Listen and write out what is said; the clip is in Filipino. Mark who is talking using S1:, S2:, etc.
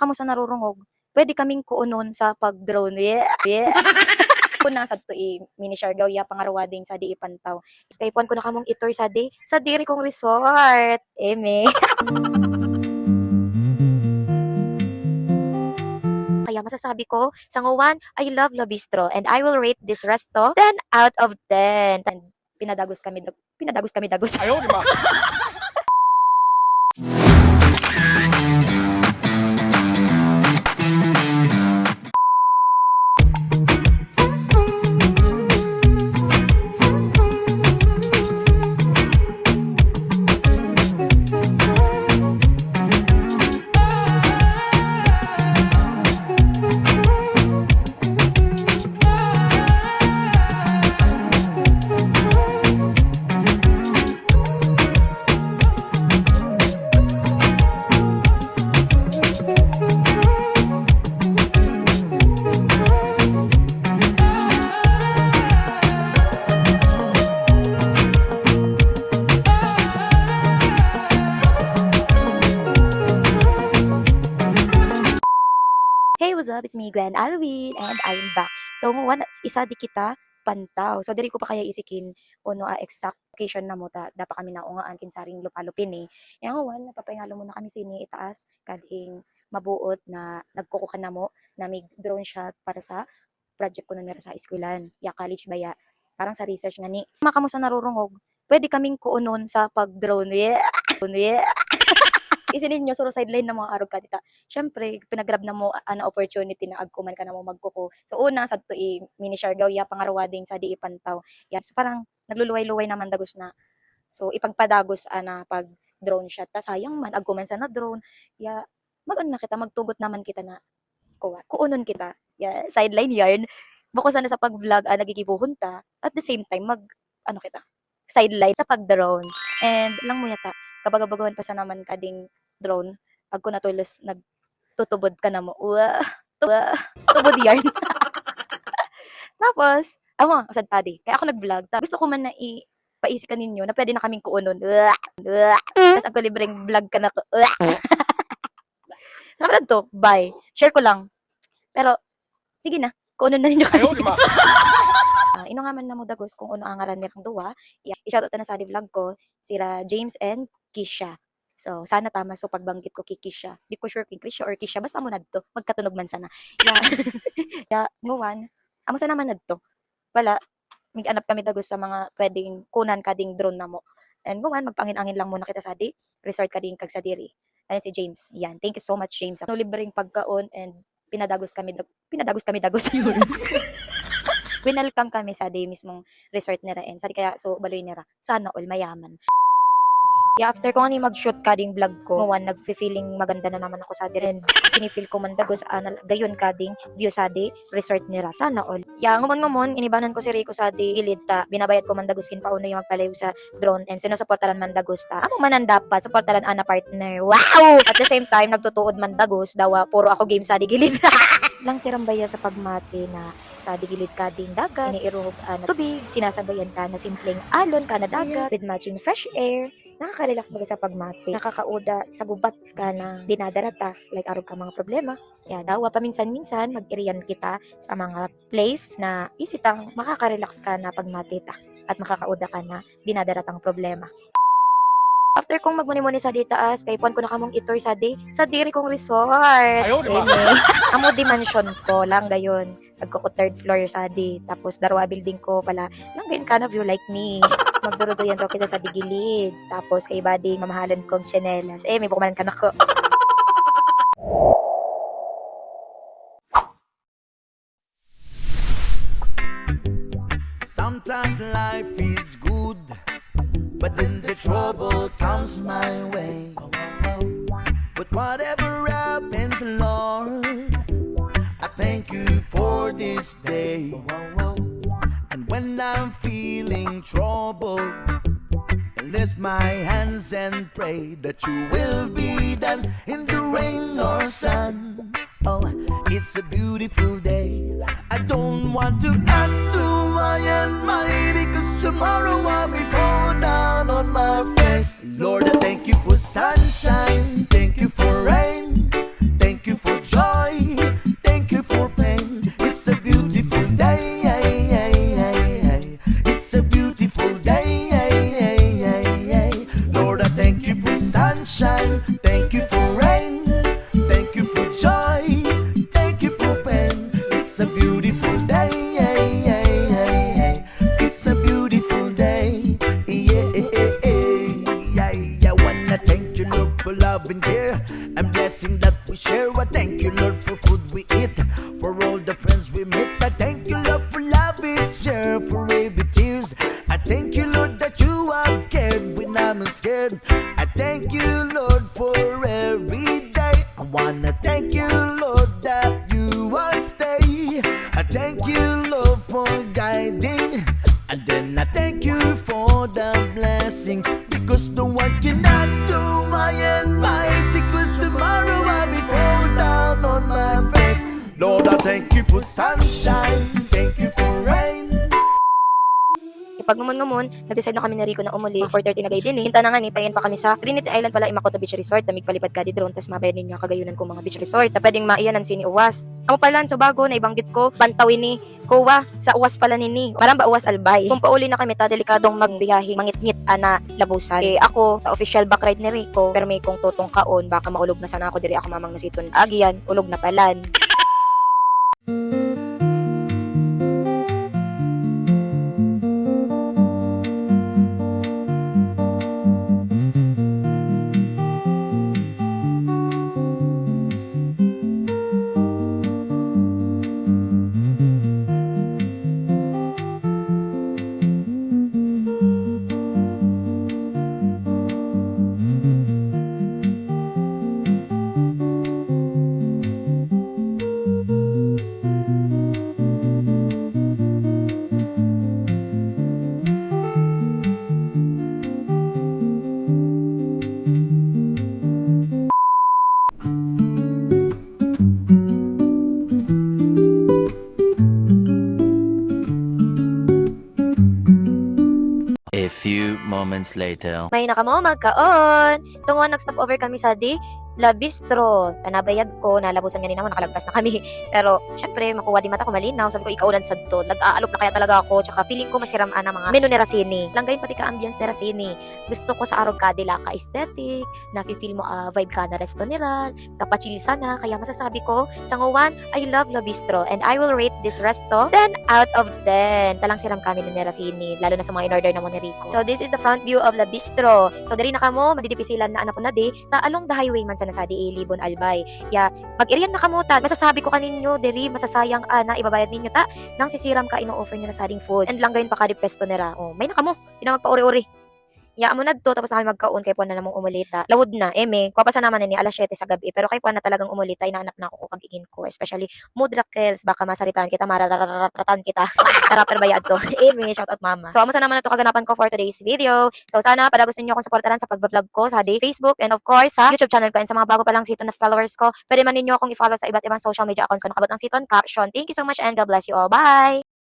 S1: kamo sa narurungog, pwede kaming kuunon sa pag-drone. Yeah. Kuna sa to mini Siargao ya pangarwading sa di ipantaw. Skypuan ko na kamong itoy sa diri kong resort. Eme. Kaya masasabi ko, sa Nguwan, I love La Bistro and I will rate this resto 10 out of 10. And pinadagos kami dagos.
S2: Ayaw, di ba?
S1: Hey, what's up? It's me, Gwen Alwin, and I'm back. So, Nguwan, isa di kita pantaw. So, diri ko pa kaya isikin ono exact location na mo dapat kami na ungaan kinsaring lupalupin eh. Yang Nguwan, nagpapahingalo muna kami sini itaas kading mabuot na nagkukuha na mo na may drone shot para sa project ko na nira sa eskwelahan. Ya college baya. Parang sa research nga ni. Maka mo sa narurungog, pwede kaming kuunon sa pag-drone. Yeah. Isinin nyo, suro sideline na mga arog ka dita. Siyempre, pinagrab na mo na opportunity na agkuman ka na mo magkuko. So, una, sa to mini Siargao, ya pangarwading sa di ipantaw. Yeah, so, parang nagluluway-luway naman dagos na. So, ipagpadagos na pag drone shot. Ta sayang man, agkuman sa na drone. Ya, mag-ano na kita, magtugot naman kita na kuunon kita. Ya, sideline yarn. Bukod sana sa pag-vlog, nagigibuhon ta. At the same time, ano kita, sideline sa pag-drone. And, lang mo yata, kapag baguhan pa sa naman kading drone, agko na tulos nagtutubod ka na mo. Tubod yarn. Tapos, sad padi. Kaya ako nag-vlog. Gusto ko man na paisikan ninyo na pwede na kaming kuunon. Tapos ako libreng vlog ka na ko. Sabi to, bye. Share ko lang. Pero, sige na. Kuunon na ninyo kami.
S2: Ayaw, di ba?
S1: Ino nga man na mo dagos kung ano ang ngaran nilang duwa. I-shoutout na sa di vlog ko, sila James and Kisha. So, sana tama so pagbanggit ko kay Kisha. Di ko sure kay Kisha or Kisha. Basta mo nadto. Magkatunog man sana. Nguwan. Amo sa naman nadto. Wala. Mig-anap kami dagos sa mga pwedeng kunan kading drone na mo. And Nguwan, magpangin-angin lang muna kita sa di. Resort kading kag sa diri. Ayun si James. Yan. Thank you so much, James. No libreng pagkaon and pinadagos kami dagos yun. Winelcome kami sa day mismong resort nila and sari kaya so baloy nila sana all mayaman. After ko nga ni mag-shoot kading vlog ko, Nguwan, nagfe-feeling maganda na naman ako sa dire and pinifeel ko man dagos gayon kading view sa di resort nila sana all. Ngumon inibanan ko si Rico sa di gilid ta binabayad ko man dagos kin pauno yung magpalayo sa drone and sinusuportaran man dagos ta. Amo man ang dapat suportaran ana partner. Wow! At the same time nagtutuod man dagos dawa puro ako game sa di gilid. Lang sirambaya sa pagmati na sa digilid kading dagat, iniirog na tubig, sinasabayan ka na simpleng alon ka na dagat with matching fresh air. Nakaka-relax bagay sa pagmati. Nakakauda sa gubat ka na dinadarata, like arog ka mga problema. Dawa paminsan-minsan mag-iriyan kita sa mga place na isitang makaka-relax ka na pagmati ta at makakauda ka na dinadaratang problema. After kong magmuni-muni sa di taas, kay puan ko na kamong itoy sa diri kong resort.
S2: Ayaw, di ba?
S1: Amo di mansion ko lang gayon. Nagko third floor sa di. Tapos darwa building ko pala. Lang gayon kind of you like me. Magduruduyan daw kita sa digilid. Tapos kay badi mamahalan kong tsinelas. May bukumanan ka na ko.
S3: Sometimes life is good, but then the trouble comes my way. But whatever happens, Lord, I thank you for this day. And when I'm feeling troubled, I lift my hands and pray that you will be done in the rain or sun. Oh, it's a beautiful day. I don't want to act too high and mighty, 'cause tomorrow I'll be fall down on my face. Lord, I thank you for sunshine, thank you for rain, thank you for thank you for sunshine, thank you for rain, thank you for joy, thank you for pain. It's a beautiful day, it's a beautiful day, I wanna thank you, Lord, for love and care and blessing that we share. I thank you, Lord, for food we eat, for all the friends we meet. I thank you, Lord, for love we share, for every tears. I thank you, Lord, that you are cared when I'm scared. I thank you, Lord, for every day. I wanna thank you, Lord, that you will stay. I thank you, Lord, for guiding. And then I thank you for the blessing, because no one cannot do my and mighty, cause tomorrow I'll be fall down on my face. Lord, I thank you for sunshine, thank you for rain.
S1: Pag ngumon, nag-decide na kami ni Rico na umuli. 4:30 na gay din eh. Hinta na nga ni, payan pa kami sa Trinity Island pala, Imakoto Beach Resort. Damig palipad ka di drone, tas mabayan ninyo kagayunan kong mga beach resort. Na pwedeng maiyanan si ni Uwas. Amo pala, so bago, naibanggit ko, pantawin ni Kuwa, sa Uwas pala nini. Parang ba Uwas Albay. Kung pauli na kami, delikadong magbiyahing mangit-ngit ana labusan. Ako, sa official back ride ni Rico, pero may kong tutong kaon, baka maulog na sana ako, diri ako mamang nasiton. Agiyan, ulog na palan.
S2: A few moments later.
S1: May nakamo magkaon. So nga nag-stop over kami sa La Bistro. Tanabayad ko, nalabusan nga naman, nakalagpas na kami. Pero, syempre, makuha di mata ko malinaw. Sabi ko, ikaw ulan sa doon. Nag-aalok na kaya talaga ako. Tsaka feeling ko masiram na mga menu ni Racini. Langgayin pati ka-ambience ni Racini. Gusto ko sa araw kadila ka aesthetic. Nafe-feel mo vibe ka na resto nila. Kapachilisa na. Kaya masasabi ko, sa ngawan, I love La Bistro. And I will rate this resto 10 out of 10. Talang siram kami ni Racini. Lalo na sa mga in-order na mo ni Rico. So, this is the front view of La Bistro. So, dari na kamo, madidipisilan na anak ko na di. Ta along the highway man sa di Libon Albay. Ya, pag-iriyan na kamutan, masasabi ko kaninyo, diri, masasayang na ibabayad ninyo ta, nang sisiram ka ino-offer nila sa ading food. And lang gayon pa ka di pesto nila. Oh, may nakamo, ina magpa-uri-uri. Ya mo na to, tapos na kami magkaon, kay po na namang umulita. Lawod na, kwa pa sa naman ni alas 7 sa gabi, pero kay po na talagang umulita, inaanap na ako kag igin ko, especially mood rakels, baka masaritan kita, mararatan kita, rapper bayad to. Shout out mama. So, amo sa naman na to kaganapan ko for today's video. So, sana pala gusto niyo akong supportaran sa pag-vlog ko sa Facebook, and of course, sa YouTube channel ko, and sa mga bago pa lang siton na followers ko, pwede man ninyo akong i-follow sa iba't ibang social media accounts ko, nakabot ang siton caption. Thank you so much, and God bless you all. Bye!